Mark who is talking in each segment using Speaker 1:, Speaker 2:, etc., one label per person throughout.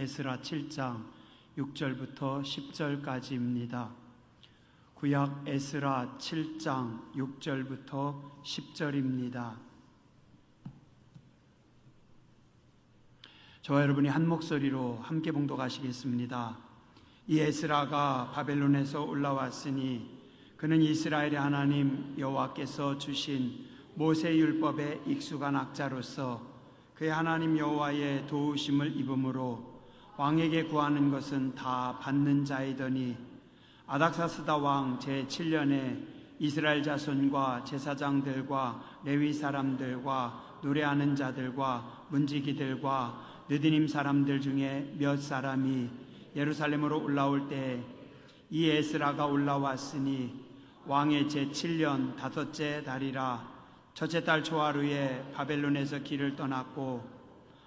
Speaker 1: 에스라 7장 6절부터 10절까지입니다. 구약 에스라 7장 6절부터 10절입니다. 저와 여러분이 한 목소리로 함께 봉독하시겠습니다. 이 에스라가 바벨론에서 올라왔으니 그는 이스라엘의 하나님 여호와께서 주신 모세율법에 익숙한 학자로서 그의 하나님 여호와의 도우심을 입음으로 왕에게 구하는 것은 다 받는 자이더니 아닥사스다 왕 제7년에 이스라엘 자손과 제사장들과 레위 사람들과 노래하는 자들과 문지기들과 느디님 사람들 중에 몇 사람이 예루살렘으로 올라올 때 이 에스라가 올라왔으니 왕의 제7년 다섯째 달이라 첫째 달 초하루에 바벨론에서 길을 떠났고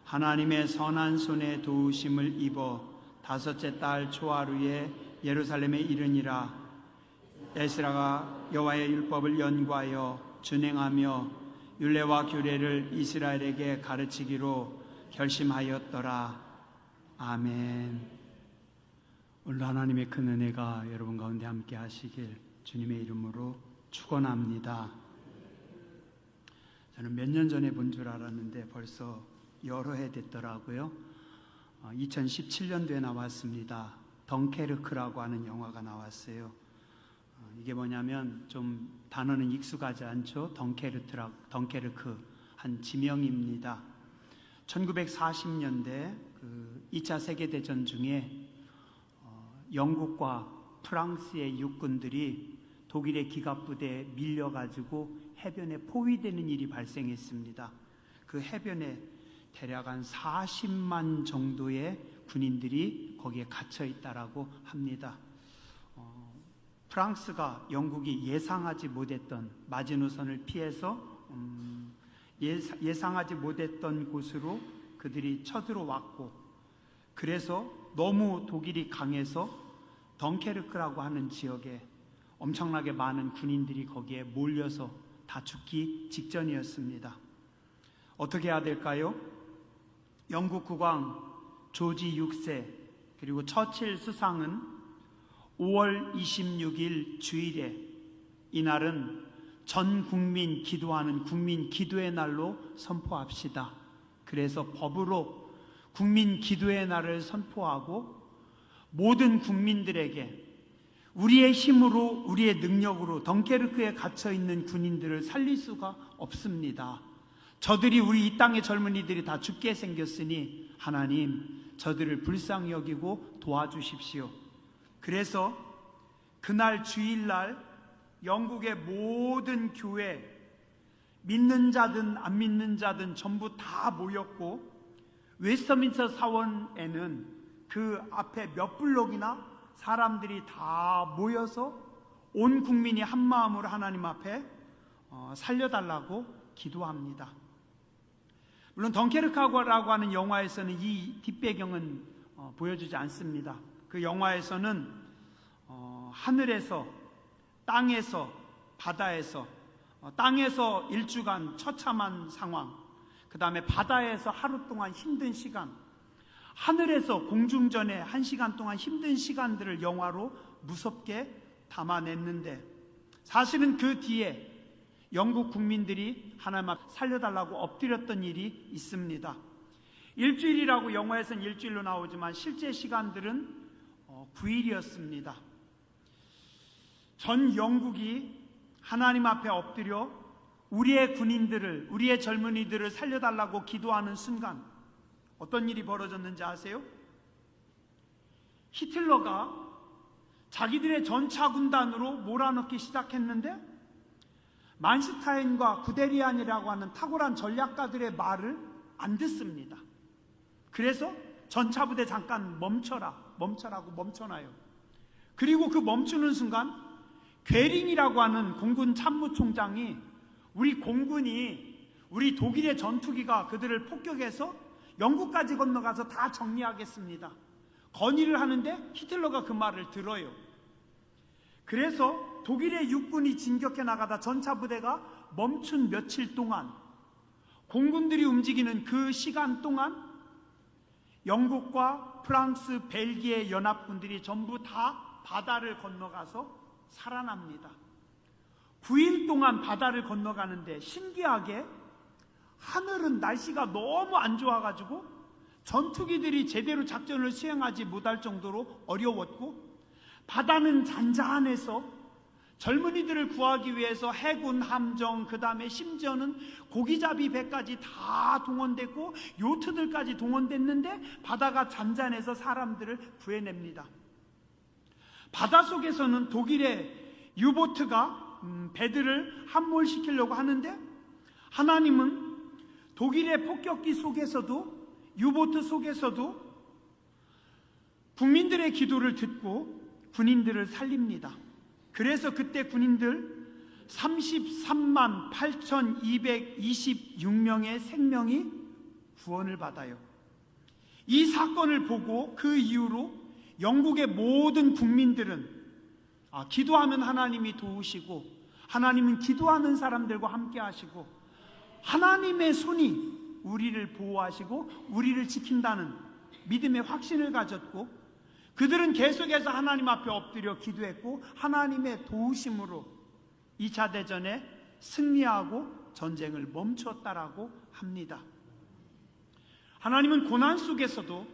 Speaker 1: 하나님의 선한 손에 도우심을 입어 다섯째 달 초하루에 예루살렘에 이르니라. 에스라가 여호와의 율법을 연구하여 준행하며 율례와 규례를 이스라엘에게 가르치기로 결심하였더라. 아멘. 오늘 하나님의 큰 은혜가 여러분 가운데 함께 하시길 주님의 이름으로 축원합니다. 저는 몇 년 전에 본 줄 알았는데 벌써 여러 해 됐더라고요. 2017년도에 나왔습니다. 덩케르크라고 하는 영화가 나왔어요. 이게 뭐냐면 좀 단어는 익숙하지 않죠. 덩케르크 한 지명입니다. 1940년대 2차 세계대전 중에 영국과 프랑스의 육군들이 독일의 기갑부대에 밀려가지고 해변에 포위되는 일이 발생했습니다. 그 해변에 대략 한 40만 정도의 군인들이 거기에 갇혀 있다라고 합니다. 프랑스가 영국이 예상하지 못했던 마지노선을 피해서 예상하지 못했던 곳으로 그들이 쳐들어왔고, 그래서 너무 독일이 강해서 덩케르크라고 하는 지역에 엄청나게 많은 군인들이 거기에 몰려서 다 죽기 직전이었습니다. 어떻게 해야 될까요? 영국 국왕 조지 6세 그리고 처칠 수상은 5월 26일 주일에 이날은 전 국민 기도하는 국민 기도의 날로 선포합시다. 그래서 법으로 국민 기도의 날을 선포하고 모든 국민들에게 우리의 힘으로 우리의 능력으로 덩케르크에 갇혀있는 군인들을 살릴 수가 없습니다. 저들이 우리 이 땅의 젊은이들이 다 죽게 생겼으니 하나님 저들을 불쌍히 여기고 도와주십시오. 그래서 그날 주일날 영국의 모든 교회, 믿는 자든 안 믿는 자든 전부 다 모였고, 웨스터민스터 사원에는 그 앞에 몇 블록이나 사람들이 다 모여서 온 국민이 한 마음으로 하나님 앞에 살려달라고 기도합니다. 물론 덩케르크라고 하는 영화에서는 이 뒷배경은 보여주지 않습니다. 그 영화에서는 하늘에서, 땅에서, 바다에서, 땅에서 일주간 처참한 상황, 그 다음에 바다에서 하루 동안 힘든 시간, 하늘에서 공중전에 1시간 동안 힘든 시간들을 영화로 무섭게 담아냈는데, 사실은 그 뒤에 영국 국민들이 하나님 앞에 살려달라고 엎드렸던 일이 있습니다. 일주일이라고 영화에서는 일주일로 나오지만 실제 시간들은 9일이었습니다. 전 영국이 하나님 앞에 엎드려 우리의 군인들을, 우리의 젊은이들을 살려달라고 기도하는 순간 어떤 일이 벌어졌는지 아세요? 히틀러가 자기들의 전차 군단으로 몰아넣기 시작했는데 만슈타인과 구데리안이라고 하는 탁월한 전략가들의 말을 안 듣습니다. 그래서 전차 부대 잠깐 멈춰라고 멈춰놔요. 그리고 그 멈추는 순간 괴링이라고 하는 공군 참모총장이 우리 공군이, 우리 독일의 전투기가 그들을 폭격해서 영국까지 건너가서 다 정리하겠습니다, 건의를 하는데 히틀러가 그 말을 들어요. 그래서 독일의 육군이 진격해 나가다 전차 부대가 멈춘 며칠 동안, 공군들이 움직이는 그 시간 동안 영국과 프랑스, 벨기에 연합군들이 전부 다 바다를 건너가서 살아납니다. 9일 동안 바다를 건너가는데 신기하게 하늘은 날씨가 너무 안 좋아가지고 전투기들이 제대로 작전을 수행하지 못할 정도로 어려웠고, 바다는 잔잔해서 젊은이들을 구하기 위해서 해군, 함정, 그 다음에 심지어는 고기잡이 배까지 다 동원됐고 요트들까지 동원됐는데 바다가 잔잔해서 사람들을 구해냅니다. 바다 속에서는 독일의 유보트가 배들을 함몰시키려고 하는데, 하나님은 독일의 폭격기 속에서도, 유보트 속에서도 국민들의 기도를 듣고 군인들을 살립니다. 그래서 그때 군인들 33만 8,226명의 생명이 구원을 받아요. 이 사건을 보고 그 이후로 영국의 모든 국민들은 기도하면 하나님이 도우시고, 하나님은 기도하는 사람들과 함께 하시고, 하나님의 손이 우리를 보호하시고 우리를 지킨다는 믿음의 확신을 가졌고, 그들은 계속해서 하나님 앞에 엎드려 기도했고 하나님의 도우심으로 2차 대전에 승리하고 전쟁을 멈췄다라고 합니다. 하나님은 고난 속에서도,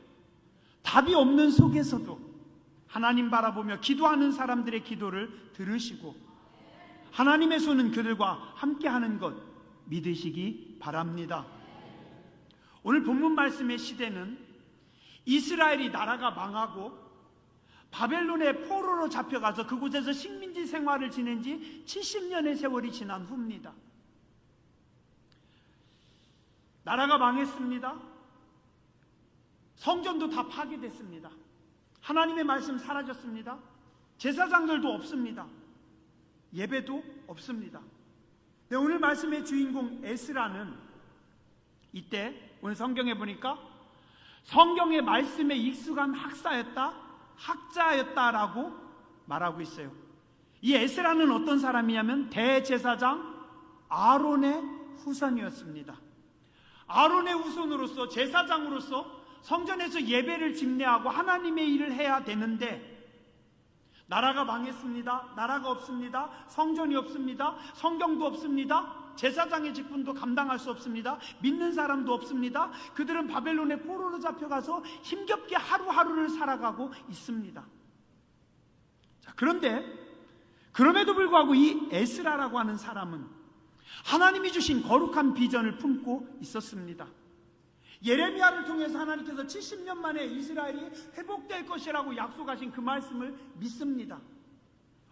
Speaker 1: 답이 없는 속에서도 하나님 바라보며 기도하는 사람들의 기도를 들으시고 하나님의 손은 그들과 함께하는 것 믿으시기 바랍니다. 오늘 본문 말씀의 시대는 이스라엘이 나라가 망하고 바벨론의 포로로 잡혀가서 그곳에서 식민지 생활을 지낸 지 70년의 세월이 지난 후입니다. 나라가 망했습니다. 성전도 다 파괴됐습니다. 하나님의 말씀 사라졌습니다. 제사장들도 없습니다. 예배도 없습니다. 네, 오늘 말씀의 주인공 에스라는 이때 오늘 성경에 보니까 성경의 말씀에 익숙한 학자였다라고 말하고 있어요. 이 에스라는 어떤 사람이냐면 대제사장 아론의 후손이었습니다. 아론의 후손으로서, 제사장으로서 성전에서 예배를 집례하고 하나님의 일을 해야 되는데 나라가 망했습니다. 나라가 없습니다. 성전이 없습니다. 성경도 없습니다. 제사장의 직분도 감당할 수 없습니다. 믿는 사람도 없습니다. 그들은 바벨론의 포로로 잡혀가서 힘겹게 하루하루를 살아가고 있습니다. 자, 그런데 그럼에도 불구하고 이 에스라라고 하는 사람은 하나님이 주신 거룩한 비전을 품고 있었습니다. 예레미야를 통해서 하나님께서 70년 만에 이스라엘이 회복될 것이라고 약속하신 그 말씀을 믿습니다.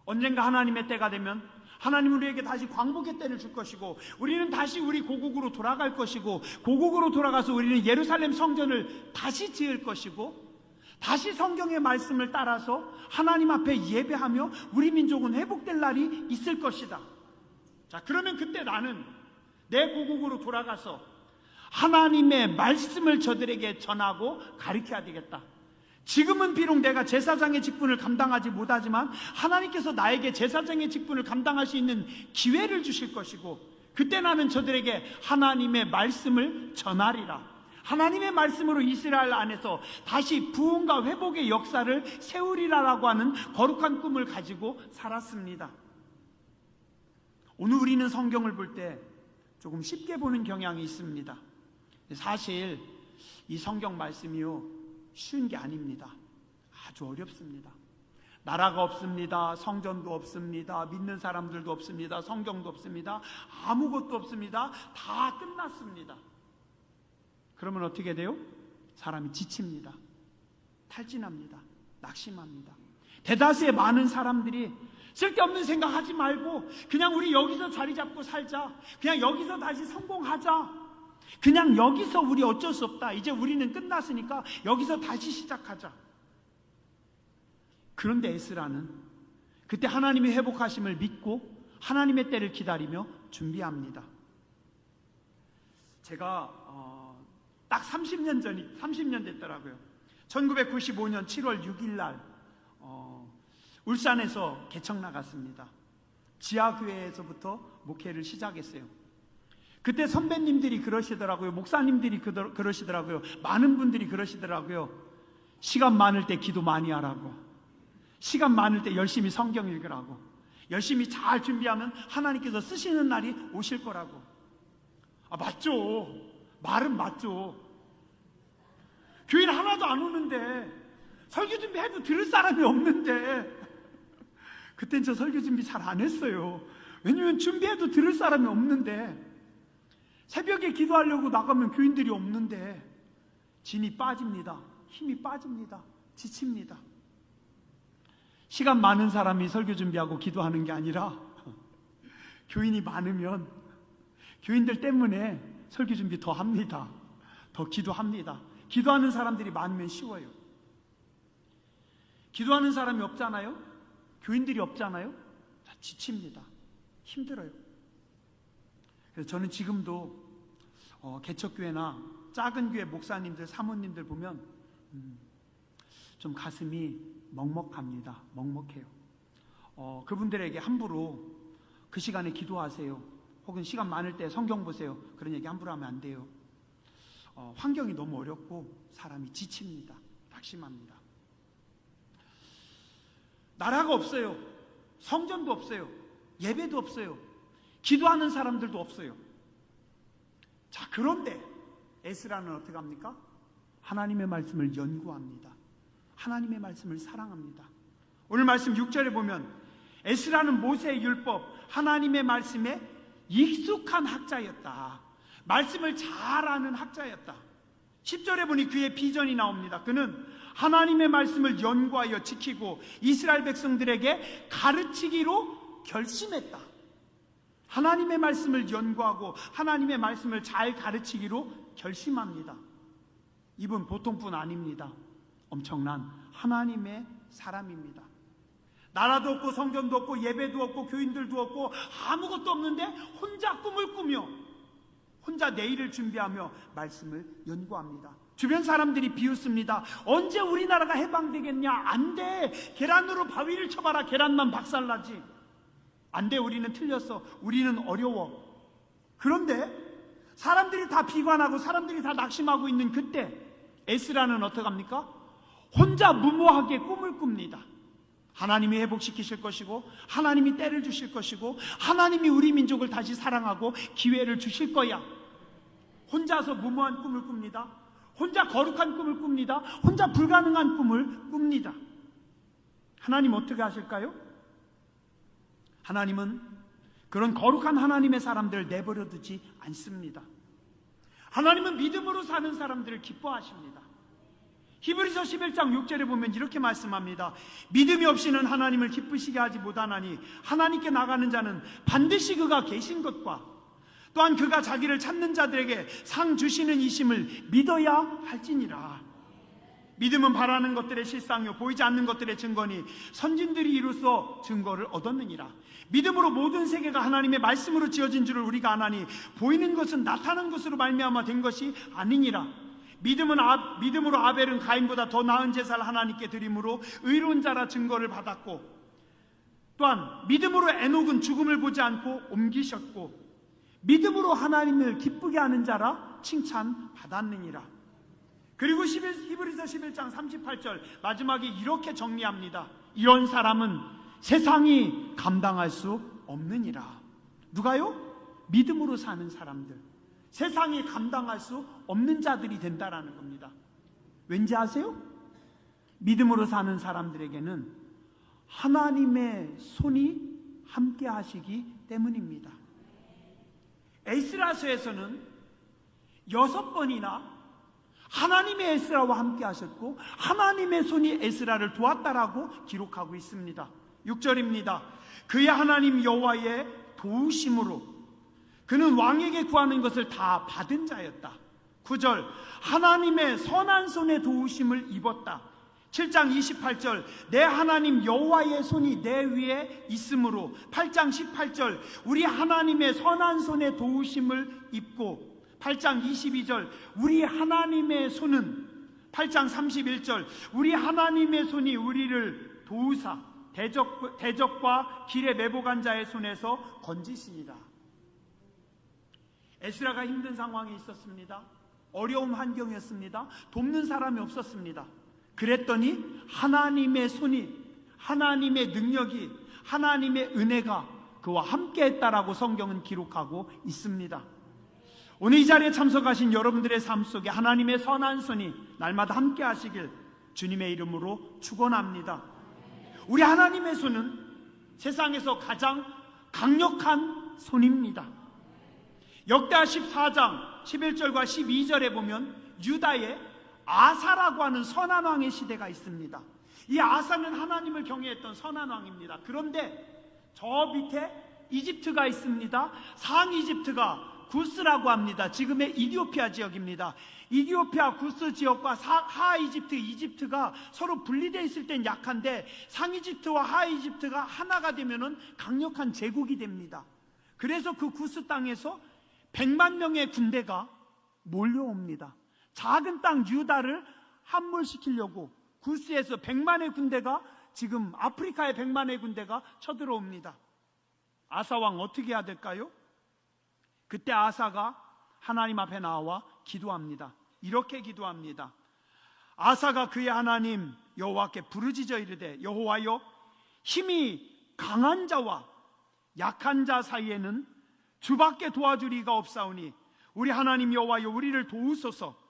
Speaker 1: 언젠가 하나님의 때가 되면 하나님은 우리에게 다시 광복의 때를 줄 것이고, 우리는 다시 우리 고국으로 돌아갈 것이고, 고국으로 돌아가서 우리는 예루살렘 성전을 다시 지을 것이고, 다시 성경의 말씀을 따라서 하나님 앞에 예배하며 우리 민족은 회복될 날이 있을 것이다. 자, 그러면 그때 나는 내 고국으로 돌아가서 하나님의 말씀을 저들에게 전하고 가르쳐야 되겠다. 지금은 비록 내가 제사장의 직분을 감당하지 못하지만 하나님께서 나에게 제사장의 직분을 감당할 수 있는 기회를 주실 것이고, 그때 나는 저들에게 하나님의 말씀을 전하리라. 하나님의 말씀으로 이스라엘 안에서 다시 부흥과 회복의 역사를 세우리라라고 하는 거룩한 꿈을 가지고 살았습니다. 오늘 우리는 성경을 볼 때 조금 쉽게 보는 경향이 있습니다. 사실 이 성경 말씀이요, 쉬운 게 아닙니다. 아주 어렵습니다. 나라가 없습니다. 성전도 없습니다. 믿는 사람들도 없습니다. 성경도 없습니다. 아무것도 없습니다. 다 끝났습니다. 그러면 어떻게 돼요? 사람이 지칩니다. 탈진합니다. 낙심합니다. 대다수의 많은 사람들이 쓸데없는 생각하지 말고 그냥 우리 여기서 자리 잡고 살자. 그냥 여기서 다시 성공하자. 그냥 여기서 우리 어쩔 수 없다. 이제 우리는 끝났으니까 여기서 다시 시작하자. 그런데 에스라는 그때 하나님의 회복하심을 믿고 하나님의 때를 기다리며 준비합니다. 제가 딱 30년 됐더라고요. 1995년 7월 6일 날 울산에서 개척 나갔습니다. 지하교회에서부터 목회를 시작했어요. 그때 선배님들이 그러시더라고요. 목사님들이 그러시더라고요. 많은 분들이 그러시더라고요. 시간 많을 때 기도 많이 하라고. 시간 많을 때 열심히 성경 읽으라고. 열심히 잘 준비하면 하나님께서 쓰시는 날이 오실 거라고. 맞죠. 말은 맞죠. 교회는 하나도 안 오는데, 설교 준비해도 들을 사람이 없는데, 그땐 저 설교 준비 잘 안 했어요. 왜냐면 준비해도 들을 사람이 없는데, 새벽에 기도하려고 나가면 교인들이 없는데 진이 빠집니다. 힘이 빠집니다. 지칩니다. 시간 많은 사람이 설교 준비하고 기도하는 게 아니라 교인이 많으면 교인들 때문에 설교 준비 더 합니다. 더 기도합니다. 기도하는 사람들이 많으면 쉬워요. 기도하는 사람이 없잖아요. 교인들이 없잖아요. 지칩니다. 힘들어요. 그래서 저는 지금도 개척교회나 작은 교회 목사님들, 사모님들 보면 좀 가슴이 먹먹합니다. 먹먹해요. 그분들에게 함부로 그 시간에 기도하세요, 혹은 시간 많을 때 성경 보세요, 그런 얘기 함부로 하면 안 돼요. 환경이 너무 어렵고 사람이 지칩니다. 낙심합니다. 나라가 없어요. 성전도 없어요. 예배도 없어요. 기도하는 사람들도 없어요. 자, 그런데 에스라는 어떻게 합니까? 하나님의 말씀을 연구합니다. 하나님의 말씀을 사랑합니다. 오늘 말씀 6절에 보면 에스라는 모세의 율법, 하나님의 말씀에 익숙한 학자였다. 말씀을 잘 아는 학자였다. 10절에 보니 그의 비전이 나옵니다. 그는 하나님의 말씀을 연구하여 지키고 이스라엘 백성들에게 가르치기로 결심했다. 하나님의 말씀을 연구하고 하나님의 말씀을 잘 가르치기로 결심합니다. 이분 보통 분 아닙니다. 엄청난 하나님의 사람입니다. 나라도 없고 성전도 없고 예배도 없고 교인들도 없고 아무것도 없는데 혼자 꿈을 꾸며 혼자 내일을 준비하며 말씀을 연구합니다. 주변 사람들이 비웃습니다. 언제 우리나라가 해방되겠냐? 안 돼. 계란으로 바위를 쳐봐라. 계란만 박살나지. 안 돼. 우리는 틀렸어. 우리는 어려워. 그런데 사람들이 다 비관하고 사람들이 다 낙심하고 있는 그때 에스라는 어떡합니까? 혼자 무모하게 꿈을 꿉니다. 하나님이 회복시키실 것이고 하나님이 때를 주실 것이고 하나님이 우리 민족을 다시 사랑하고 기회를 주실 거야. 혼자서 무모한 꿈을 꿉니다. 혼자 거룩한 꿈을 꿉니다. 혼자 불가능한 꿈을 꿉니다. 하나님 어떻게 하실까요? 하나님은 그런 거룩한 하나님의 사람들을 내버려 두지 않습니다. 하나님은 믿음으로 사는 사람들을 기뻐하십니다. 히브리서 11장 6절에 보면 이렇게 말씀합니다. 믿음이 없이는 하나님을 기쁘시게 하지 못하나니 하나님께 나가는 자는 반드시 그가 계신 것과 또한 그가 자기를 찾는 자들에게 상 주시는 이심을 믿어야 할지니라. 믿음은 바라는 것들의 실상이요 보이지 않는 것들의 증거니 선진들이 이로써 증거를 얻었느니라. 믿음으로 모든 세계가 하나님의 말씀으로 지어진 줄을 우리가 아나니 보이는 것은 나타난 것으로 말미암아 된 것이 아니니라. 믿음으로 아벨은 가인보다 더 나은 제사를 하나님께 드림으로 의로운 자라 증거를 받았고 또한 믿음으로 에녹은 죽음을 보지 않고 옮기셨고 믿음으로 하나님을 기쁘게 하는 자라 칭찬받았느니라. 그리고 히브리서 11장 38절 마지막에 이렇게 정리합니다. 이런 사람은 세상이 감당할 수 없느니라. 누가요? 믿음으로 사는 사람들, 세상이 감당할 수 없는 자들이 된다라는 겁니다. 왠지 아세요? 믿음으로 사는 사람들에게는 하나님의 손이 함께 하시기 때문입니다. 에스라서에서는 6번이나 하나님의 에스라와 함께 하셨고 하나님의 손이 에스라를 도왔다라고 기록하고 있습니다. 6절입니다. 그의 하나님 여호와의 도우심으로 그는 왕에게 구하는 것을 다 받은 자였다. 9절 하나님의 선한 손의 도우심을 입었다. 7장 28절 내 하나님 여호와의 손이 내 위에 있으므로 8장 18절 우리 하나님의 선한 손의 도우심을 입고 8장 22절 우리 하나님의 손은 8장 31절 우리 하나님의 손이 우리를 도우사 대적과 길에 매복한 자의 손에서 건지시니라. 에스라가 힘든 상황에 있었습니다. 어려운 환경이었습니다. 돕는 사람이 없었습니다. 그랬더니 하나님의 손이, 하나님의 능력이, 하나님의 은혜가 그와 함께 했다라고 성경은 기록하고 있습니다. 오늘 이 자리에 참석하신 여러분들의 삶 속에 하나님의 선한 손이 날마다 함께 하시길 주님의 이름으로 축원합니다. 우리 하나님의 손은 세상에서 가장 강력한 손입니다. 역대하 14장 11절과 12절에 보면 유다의 아사라고 하는 선한 왕의 시대가 있습니다. 이 아사는 하나님을 경외했던 선한 왕입니다. 그런데 저 밑에 이집트가 있습니다. 상이집트가 구스라고 합니다. 지금의 이디오피아 지역입니다. 이디오피아 구스 지역과 하이집트, 이집트가 서로 분리되어 있을 땐 약한데 상이집트와 하이집트가 하나가 되면은 강력한 제국이 됩니다. 그래서 그 구스 땅에서 100만 명의 군대가 몰려옵니다. 작은 땅 유다를 함몰시키려고 구스에서 100만의 군대가, 지금 아프리카의 100만의 군대가 쳐들어옵니다. 아사왕 어떻게 해야 될까요? 그때 아사가 하나님 앞에 나와 기도합니다. 이렇게 기도합니다. 아사가 그의 하나님 여호와께 부르짖어 이르되, 여호와여, 힘이 강한 자와 약한 자 사이에는 주밖에 도와줄 이가 없사오니 우리 하나님 여호와여, 우리를 도우소서.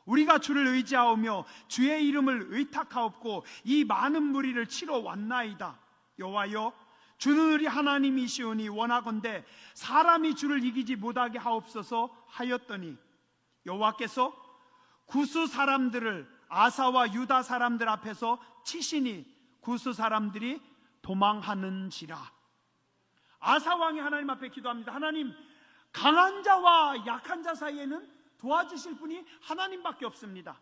Speaker 1: 우리가 주를 의지하오며 주의 이름을 의탁하옵고 이 많은 무리를 치러 왔나이다. 여호와여, 주는 우리 하나님이시오니 원하건대 사람이 주를 이기지 못하게 하옵소서 하였더니 여호와께서 구스 사람들을 아사와 유다 사람들 앞에서 치시니 구스 사람들이 도망하는지라. 아사 왕이 하나님 앞에 기도합니다. 하나님, 강한 자와 약한 자 사이에는 도와주실 분이 하나님밖에 없습니다.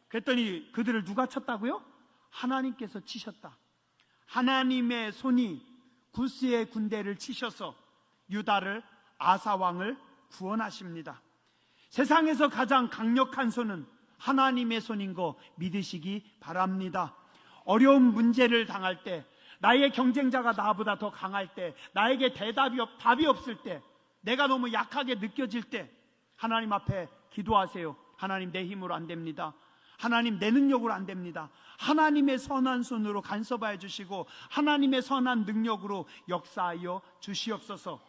Speaker 1: 그랬더니 그들을 누가 쳤다고요? 하나님께서 치셨다. 하나님의 손이 구스의 군대를 치셔서 유다를, 아사 왕을 구원하십니다. 세상에서 가장 강력한 손은 하나님의 손인 거 믿으시기 바랍니다. 어려운 문제를 당할 때, 나의 경쟁자가 나보다 더 강할 때, 나에게 답이 없을 때, 내가 너무 약하게 느껴질 때 하나님 앞에 기도하세요. 하나님, 내 힘으로 안 됩니다. 하나님, 내 능력으로 안 됩니다. 하나님의 선한 손으로 간섭하여 주시고 하나님의 선한 능력으로 역사하여 주시옵소서.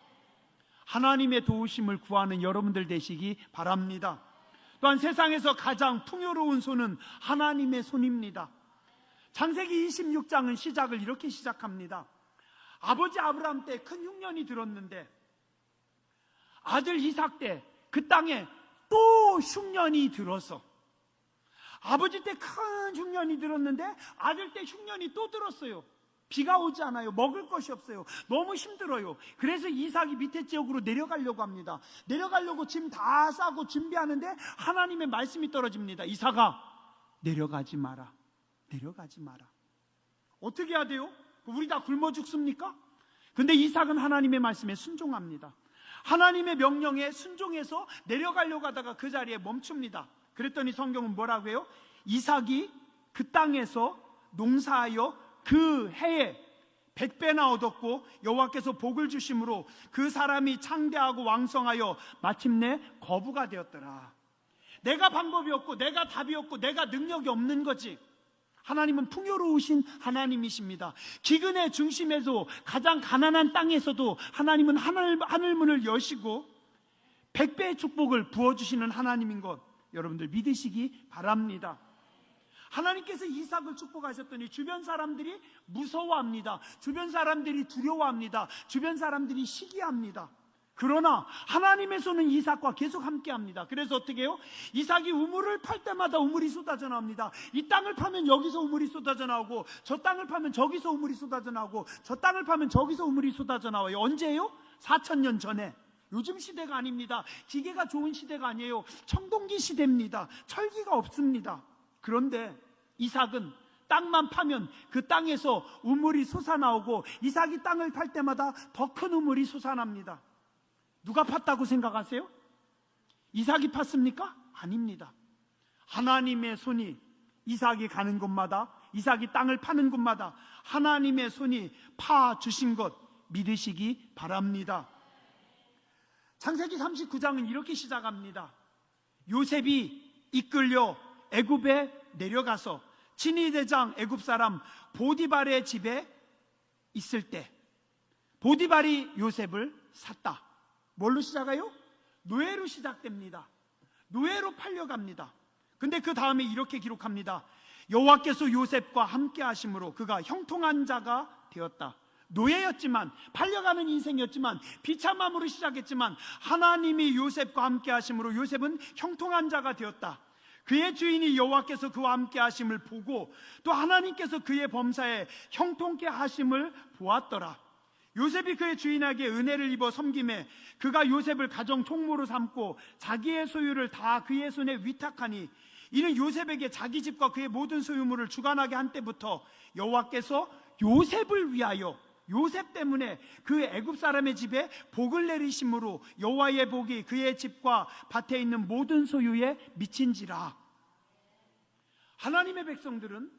Speaker 1: 하나님의 도우심을 구하는 여러분들 되시기 바랍니다. 또한 세상에서 가장 풍요로운 손은 하나님의 손입니다. 창세기 26장은 시작을 이렇게 시작합니다. 아버지 아브라함 때 큰 흉년이 들었는데 아들 이삭 때 그 땅에 또 흉년이 들어서, 아버지 때 큰 흉년이 들었는데 아들 때 흉년이 또 들었어요. 비가 오지 않아요. 먹을 것이 없어요. 너무 힘들어요. 그래서 이삭이 밑에 지역으로 내려가려고 합니다. 내려가려고 짐 다 싸고 준비하는데 하나님의 말씀이 떨어집니다. 이삭아, 내려가지 마라. 내려가지 마라. 어떻게 해야 돼요? 우리 다 굶어 죽습니까? 근데 이삭은 하나님의 말씀에 순종합니다. 하나님의 명령에 순종해서 내려가려고 하다가 그 자리에 멈춥니다. 그랬더니 성경은 뭐라고 해요? 이삭이 그 땅에서 농사하여 그 해에 100배나 얻었고 여호와께서 복을 주심으로 그 사람이 창대하고 왕성하여 마침내 거부가 되었더라. 내가 방법이 없고 내가 답이 없고 내가 능력이 없는 거지. 하나님은 풍요로우신 하나님이십니다. 기근의 중심에서 가장 가난한 땅에서도 하나님은 하늘문을 여시고 100배의 축복을 부어주시는 하나님인 것 여러분들 믿으시기 바랍니다. 하나님께서 이삭을 축복하셨더니 주변 사람들이 무서워합니다. 주변 사람들이 두려워합니다. 주변 사람들이 시기합니다. 그러나 하나님의 손은 이삭과 계속 함께합니다. 그래서 어떻게 해요? 이삭이 우물을 팔 때마다 우물이 쏟아져 나옵니다. 이 땅을 파면 여기서 우물이 쏟아져 나오고, 저 땅을 파면 저기서 우물이 쏟아져 나오고, 저 땅을 파면 저기서 우물이 쏟아져 나와요. 언제예요? 4,000년 전에. 요즘 시대가 아닙니다. 기계가 좋은 시대가 아니에요. 청동기 시대입니다. 철기가 없습니다. 그런데 이삭은 땅만 파면 그 땅에서 우물이 솟아나오고, 이삭이 땅을 팔 때마다 더 큰 우물이 솟아납니다. 누가 팠다고 생각하세요? 이삭이 팠습니까? 아닙니다. 하나님의 손이 이삭이 가는 곳마다, 이삭이 땅을 파는 곳마다 하나님의 손이 파주신 것 믿으시기 바랍니다. 창세기 39장은 이렇게 시작합니다. 요셉이 이끌려 애굽에 내려가서 친위대장 애굽 사람 보디발의 집에 있을 때 보디발이 요셉을 샀다. 뭘로 시작해요? 노예로 시작됩니다. 노예로 팔려갑니다. 근데 그 다음에 이렇게 기록합니다. 여호와께서 요셉과 함께 하심으로 그가 형통한 자가 되었다. 노예였지만, 팔려가는 인생이었지만, 비참함으로 시작했지만 하나님이 요셉과 함께 하심으로 요셉은 형통한 자가 되었다. 그의 주인이 여호와께서 그와 함께 하심을 보고 또 하나님께서 그의 범사에 형통케 하심을 보았더라. 요셉이 그의 주인에게 은혜를 입어 섬김에 그가 요셉을 가정 총무로 삼고 자기의 소유를 다 그의 손에 위탁하니 이는 요셉에게 자기 집과 그의 모든 소유물을 주관하게 한 때부터 여호와께서 요셉을 위하여, 요셉 때문에 그 애굽 사람의 집에 복을 내리심으로 여호와의 복이 그의 집과 밭에 있는 모든 소유에 미친지라. 하나님의 백성들은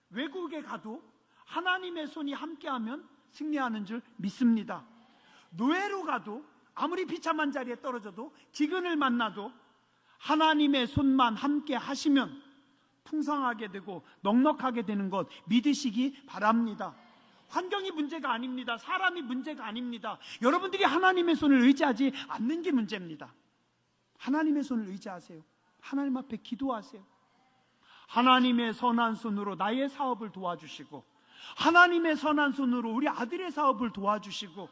Speaker 1: 외국에 가도 하나님의 손이 함께하면 승리하는 줄 믿습니다. 노예로 가도, 아무리 비참한 자리에 떨어져도, 기근을 만나도 하나님의 손만 함께 하시면 풍성하게 되고 넉넉하게 되는 것 믿으시기 바랍니다. 환경이 문제가 아닙니다. 사람이 문제가 아닙니다. 여러분들이 하나님의 손을 의지하지 않는 게 문제입니다. 하나님의 손을 의지하세요. 하나님 앞에 기도하세요. 하나님의 선한 손으로 나의 사업을 도와주시고, 하나님의 선한 손으로 우리 아들의 사업을 도와주시고,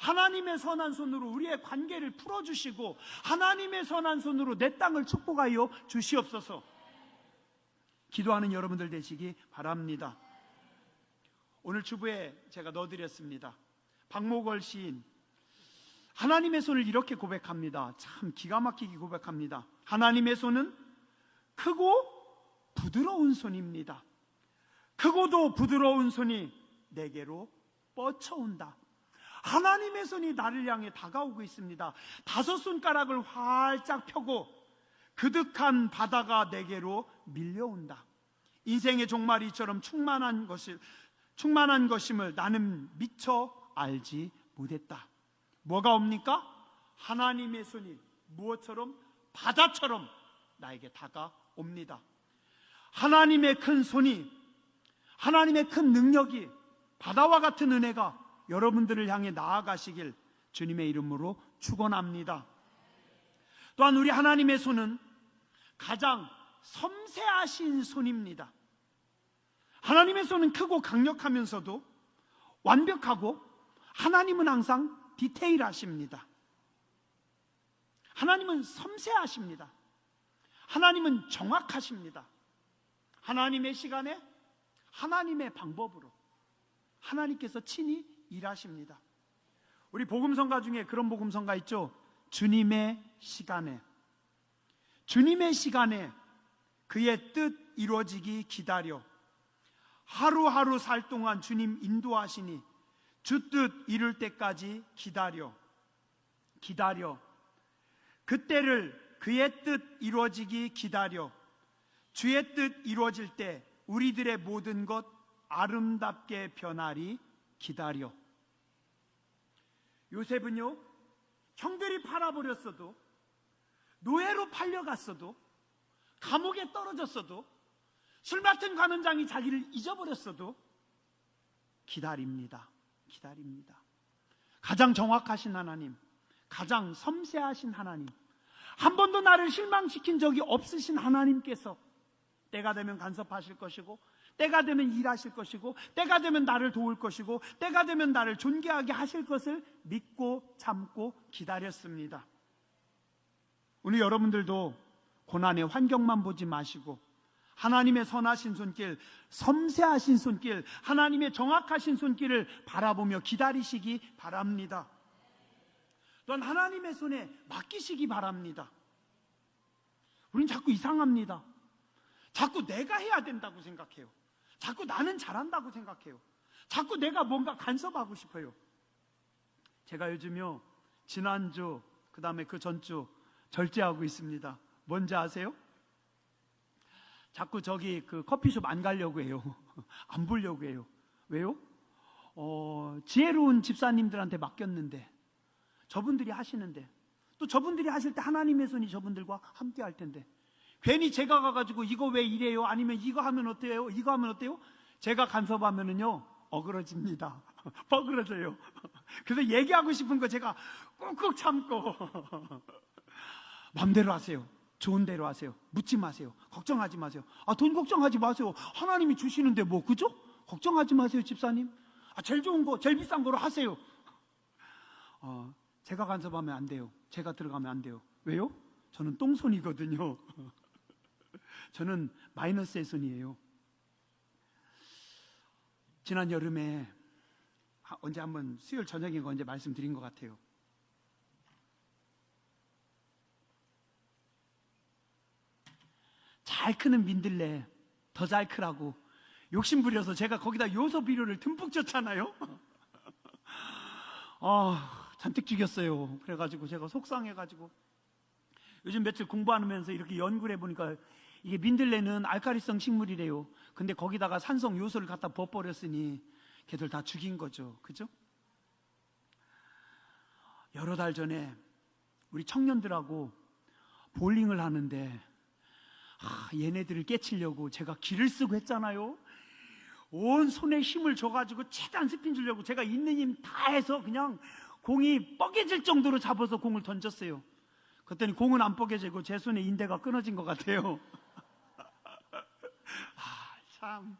Speaker 1: 하나님의 선한 손으로 우리의 관계를 풀어주시고, 하나님의 선한 손으로 내 땅을 축복하여 주시옵소서. 기도하는 여러분들 되시기 바랍니다. 오늘 주부에 제가 넣어드렸습니다. 박목월 시인, 하나님의 손을 이렇게 고백합니다. 참 기가 막히게 고백합니다. 하나님의 손은 크고 부드러운 손입니다. 크고도 부드러운 손이 내게로 뻗쳐온다. 하나님의 손이 나를 향해 다가오고 있습니다. 5손가락을 활짝 펴고 그득한 바다가 내게로 밀려온다. 인생의 종말이처럼 충만한 것임을 나는 미처 알지 못했다. 뭐가 옵니까? 하나님의 손이 무엇처럼? 바다처럼 나에게 다가옵니다. 하나님의 큰 손이, 하나님의 큰 능력이, 바다와 같은 은혜가 여러분들을 향해 나아가시길 주님의 이름으로 축원합니다. 또한 우리 하나님의 손은 가장 섬세하신 손입니다. 하나님의 손은 크고 강력하면서도 완벽하고, 하나님은 항상 디테일하십니다. 하나님은 섬세하십니다. 하나님은 정확하십니다. 하나님의 시간에, 하나님의 방법으로 하나님께서 친히 일하십니다. 우리 복음성가 중에 그런 복음성가 있죠. 주님의 시간에, 주님의 시간에 그의 뜻 이루어지기 기다려 하루하루 살 동안 주님 인도하시니 주 뜻 이룰 때까지 기다려 그때를, 그의 뜻 이루어지기 기다려 주의 뜻 이루어질 때 우리들의 모든 것 아름답게 변하리 기다려. 요셉은요, 형들이 팔아버렸어도, 노예로 팔려갔어도, 감옥에 떨어졌어도, 술 맡은 관원장이 자기를 잊어버렸어도 기다립니다. 가장 정확하신 하나님, 가장 섬세하신 하나님, 한 번도 나를 실망시킨 적이 없으신 하나님께서 때가 되면 간섭하실 것이고, 때가 되면 일하실 것이고, 때가 되면 나를 도울 것이고, 때가 되면 나를 존귀하게 하실 것을 믿고 참고 기다렸습니다. 오늘 여러분들도 고난의 환경만 보지 마시고 하나님의 선하신 손길, 섬세하신 손길, 하나님의 정확하신 손길을 바라보며 기다리시기 바랍니다. 또한 하나님의 손에 맡기시기 바랍니다. 우린 자꾸 이상합니다. 자꾸 내가 해야 된다고 생각해요. 자꾸 나는 잘한다고 생각해요. 자꾸 내가 뭔가 간섭하고 싶어요. 제가 요즘요, 지난주 그 다음에 그 전주 절제하고 있습니다. 뭔지 아세요? 자꾸 저기 그 커피숍 안 가려고 해요. 안 보려고 해요. 왜요? 지혜로운 집사님들한테 맡겼는데, 저분들이 하시는데 또 저분들이 하실 때 하나님의 손이 저분들과 함께 할 텐데, 괜히 제가 가가지고 이거 왜 이래요? 아니면 이거 하면 어때요? 이거 하면 어때요? 제가 간섭하면은요, 어그러집니다. 버그러져요. 그래서 얘기하고 싶은 거 제가 꾹꾹 참고 마음대로 하세요. 좋은 대로 하세요. 묻지 마세요. 걱정하지 마세요. 돈 걱정하지 마세요. 하나님이 주시는데 뭐, 그죠? 걱정하지 마세요, 집사님. 제일 좋은 거, 제일 비싼 거로 하세요. 제가 간섭하면 안 돼요. 제가 들어가면 안 돼요. 왜요? 저는 똥손이거든요. 저는 마이너스의 손이에요. 지난 여름에 언제 한번 수요일 저녁인가 언제 말씀드린 것 같아요. 잘 크는 민들레 더 잘 크라고 욕심 부려서 제가 거기다 요소 비료를 듬뿍 줬잖아요. 잔뜩 죽였어요. 그래가지고 제가 속상해가지고 요즘 며칠 공부하면서 이렇게 연구를 해보니까 이게 민들레는 알카리성 식물이래요. 근데 거기다가 산성 요소를 갖다 부어버렸으니 걔들 다 죽인 거죠. 그죠? 여러 달 전에 우리 청년들하고 볼링을 하는데 얘네들을 깨치려고 제가 기를 쓰고 했잖아요. 온 손에 힘을 줘가지고 최대한 스핀 주려고 제가 있는 힘 다 해서 그냥 공이 뻐개질 정도로 잡아서 공을 던졌어요. 그랬더니 공은 안 뻐개지고 제 손에 인대가 끊어진 것 같아요. 참,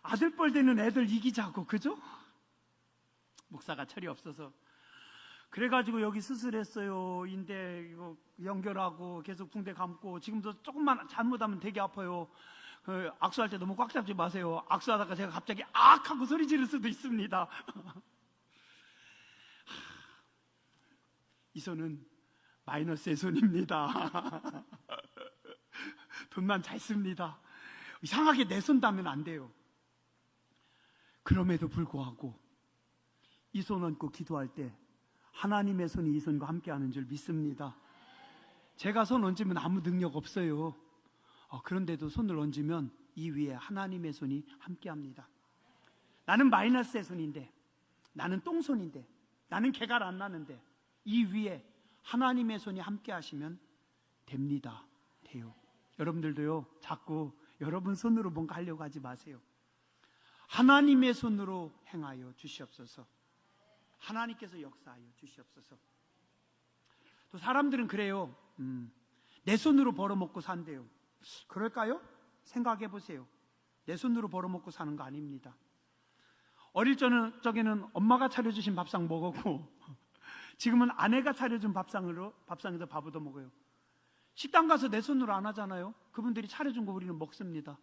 Speaker 1: 아들뻘 되는 애들 이기자고, 그죠? 목사가 철이 없어서 그래가지고 여기 수술했어요. 인대 이거 연결하고 계속 붕대 감고, 지금도 조금만 잘못하면 되게 아파요. 악수할 때 너무 꽉 잡지 마세요. 악수하다가 제가 갑자기 악 하고 소리 지를 수도 있습니다. 이 손은 마이너스의 손입니다. 돈만 잘 씁니다. 이상하게 내 손 닿으면 안 돼요. 그럼에도 불구하고 이 손 얹고 기도할 때 하나님의 손이 이 손과 함께하는 줄 믿습니다. 제가 손 얹으면 아무 능력 없어요. 그런데도 손을 얹으면 이 위에 하나님의 손이 함께합니다. 나는 마이너스의 손인데, 나는 똥손인데, 나는 개가 안 나는데 이 위에 하나님의 손이 함께하시면 됩니다. 돼요. 여러분들도요, 자꾸 여러분 손으로 뭔가 하려고 하지 마세요. 하나님의 손으로 행하여 주시옵소서. 하나님께서 역사하여 주시옵소서. 또 사람들은 그래요. 내 손으로 벌어먹고 산대요. 그럴까요? 생각해 보세요. 내 손으로 벌어먹고 사는 거 아닙니다. 어릴 적에는 엄마가 차려주신 밥상 먹었고, 지금은 아내가 차려준 밥상에서 밥 얻어 먹어요. 식당 가서 내 손으로 안 하잖아요. 그분들이 차려준 거 우리는 먹습니다.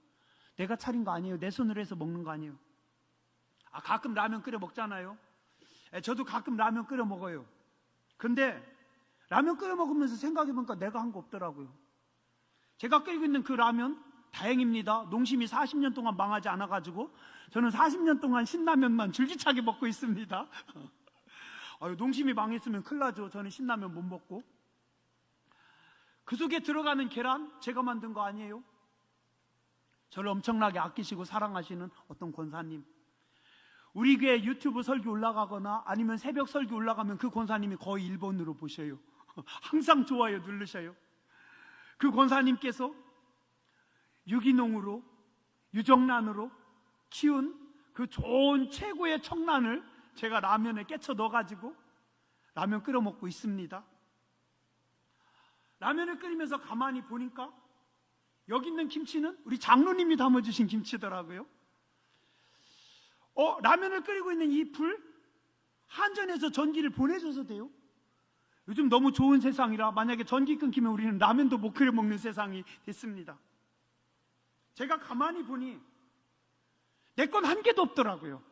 Speaker 1: 내가 차린 거 아니에요. 내 손으로 해서 먹는 거 아니에요. 가끔 라면 끓여 먹잖아요. 저도 가끔 라면 끓여 먹어요. 근데 라면 끓여 먹으면서 생각해 보니까 내가 한 거 없더라고요. 제가 끓이고 있는 그 라면, 다행입니다. 농심이 40년 동안 망하지 않아가지고 저는 40년 동안 신라면만 줄기차게 먹고 있습니다. 농심이 망했으면 큰일 나죠. 저는 신라면 못 먹고. 그 속에 들어가는 계란 제가 만든 거 아니에요. 저를 엄청나게 아끼시고 사랑하시는 어떤 권사님, 우리 교회 유튜브 설교 올라가거나 아니면 새벽 설교 올라가면 그 권사님이 거의 1번으로 보셔요. 항상 좋아요 누르셔요. 그 권사님께서 유기농으로, 유정란으로 키운 그 좋은 최고의 청란을 제가 라면에 깨쳐 넣어가지고 라면 끓여 먹고 있습니다. 라면을 끓이면서 가만히 보니까 여기 있는 김치는 우리 장로님이 담아주신 김치더라고요. 라면을 끓이고 있는 이 불, 한전에서 전기를 보내줘서 돼요. 요즘 너무 좋은 세상이라 만약에 전기 끊기면 우리는 라면도 못 끓여 먹는 세상이 됐습니다. 제가 가만히 보니 내 건 한 개도 없더라고요.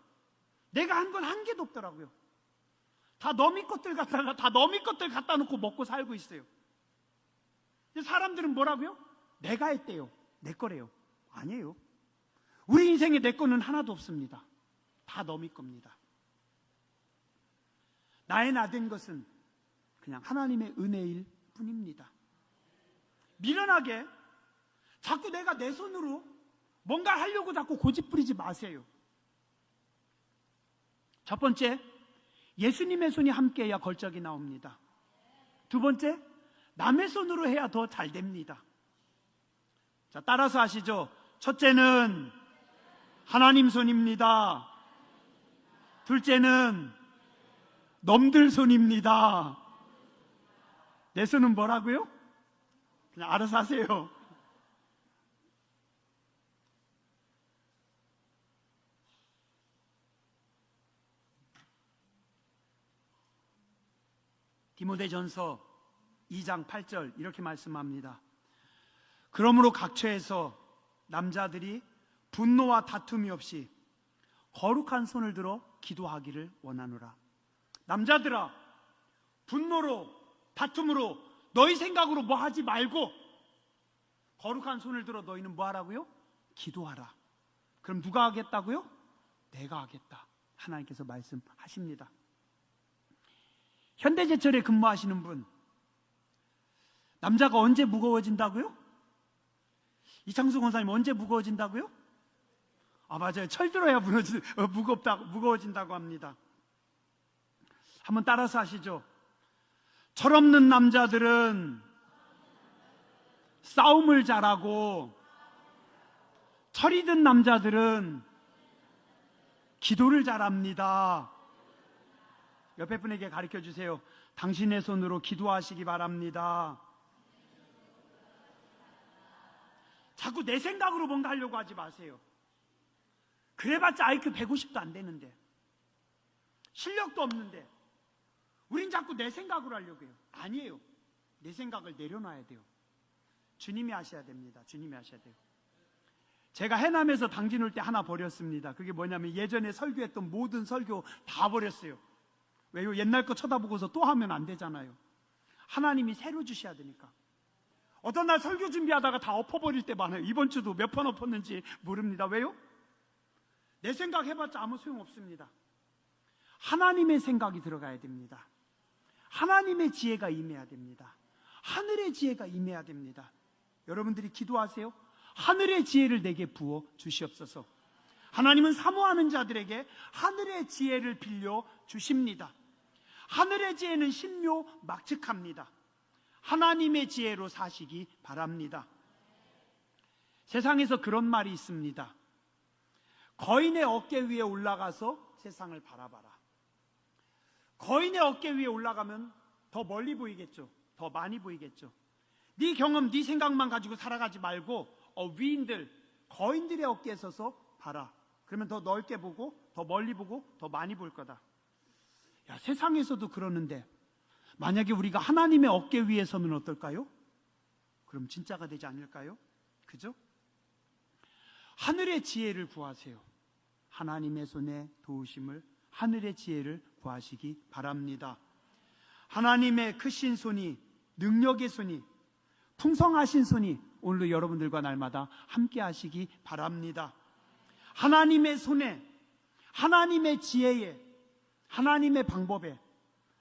Speaker 1: 내가 한 건 한 개도 없더라고요. 다 너미 것들 갖다 놓고 먹고 살고 있어요. 사람들은 뭐라고요? 내가 했대요. 내 거래요. 아니에요. 우리 인생에 내 거는 하나도 없습니다. 다 너미 겁니다. 나의 나된 것은 그냥 하나님의 은혜일 뿐입니다. 미련하게 자꾸 내가 내 손으로 뭔가 하려고 자꾸 고집부리지 마세요. 첫 번째, 예수님의 손이 함께해야 걸작이 나옵니다. 두 번째, 남의 손으로 해야 더 잘 됩니다. 자, 따라서 하시죠. 첫째는 하나님 손입니다. 둘째는 놈들 손입니다. 내 손은 뭐라고요? 그냥 알아서 하세요. 디모데전서 2장 8절 이렇게 말씀합니다. 그러므로 각처에서 남자들이 분노와 다툼이 없이 거룩한 손을 들어 기도하기를 원하노라. 남자들아, 분노로 다툼으로 너희 생각으로 뭐 하지 말고 거룩한 손을 들어 너희는 뭐 하라고요? 기도하라. 그럼 누가 하겠다고요? 내가 하겠다. 하나님께서 말씀하십니다. 현대제철에 근무하시는 분, 남자가 언제 무거워진다고요? 이창수 권사님 언제 무거워진다고요? 아, 맞아요. 철 들어야 무거워진다고 합니다. 한번 따라서 하시죠. 철없는 남자들은 싸움을 잘하고 철이 든 남자들은 기도를 잘합니다. 옆에 분에게 가르쳐 주세요. 당신의 손으로 기도하시기 바랍니다. 자꾸 내 생각으로 뭔가 하려고 하지 마세요. 그래봤자 IQ 150도 안 되는데, 실력도 없는데 우린 자꾸 내 생각으로 하려고 해요. 아니에요. 내 생각을 내려놔야 돼요. 주님이 하셔야 됩니다. 주님이 하셔야 돼요. 제가 해남에서 당진 올 때 하나 버렸습니다. 그게 뭐냐면 예전에 설교했던 모든 설교 다 버렸어요. 왜요? 옛날 거 쳐다보고서 또 하면 안 되잖아요. 하나님이 새로 주셔야 되니까. 어떤 날 설교 준비하다가 다 엎어버릴 때 많아요. 이번 주도 몇 번 엎었는지 모릅니다. 왜요? 내 생각 해봤자 아무 소용없습니다. 하나님의 생각이 들어가야 됩니다. 하나님의 지혜가 임해야 됩니다. 하늘의 지혜가 임해야 됩니다. 여러분들이 기도하세요. 하늘의 지혜를 내게 부어 주시옵소서. 하나님은 사모하는 자들에게 하늘의 지혜를 빌려 주십니다. 하늘의 지혜는 신묘막측합니다. 하나님의 지혜로 사시기 바랍니다. 세상에서 그런 말이 있습니다. 거인의 어깨 위에 올라가서 세상을 바라봐라. 거인의 어깨 위에 올라가면 더 멀리 보이겠죠. 더 많이 보이겠죠. 네 경험, 네 생각만 가지고 살아가지 말고 위인들, 거인들의 어깨에 서서 봐라. 그러면 더 넓게 보고, 더 멀리 보고, 더 많이 볼 거다. 야, 세상에서도 그러는데 만약에 우리가 하나님의 어깨 위에 서면 어떨까요? 그럼 진짜가 되지 않을까요? 그죠? 하늘의 지혜를 구하세요. 하나님의 손에 도우심을, 하늘의 지혜를 구하시기 바랍니다. 하나님의 크신 손이, 능력의 손이, 풍성하신 손이 오늘도 여러분들과 날마다 함께 하시기 바랍니다. 하나님의 손에, 하나님의 지혜에, 하나님의 방법에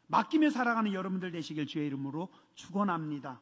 Speaker 1: 맡기며 살아가는 여러분들 되시길 주의 이름으로 축원합니다.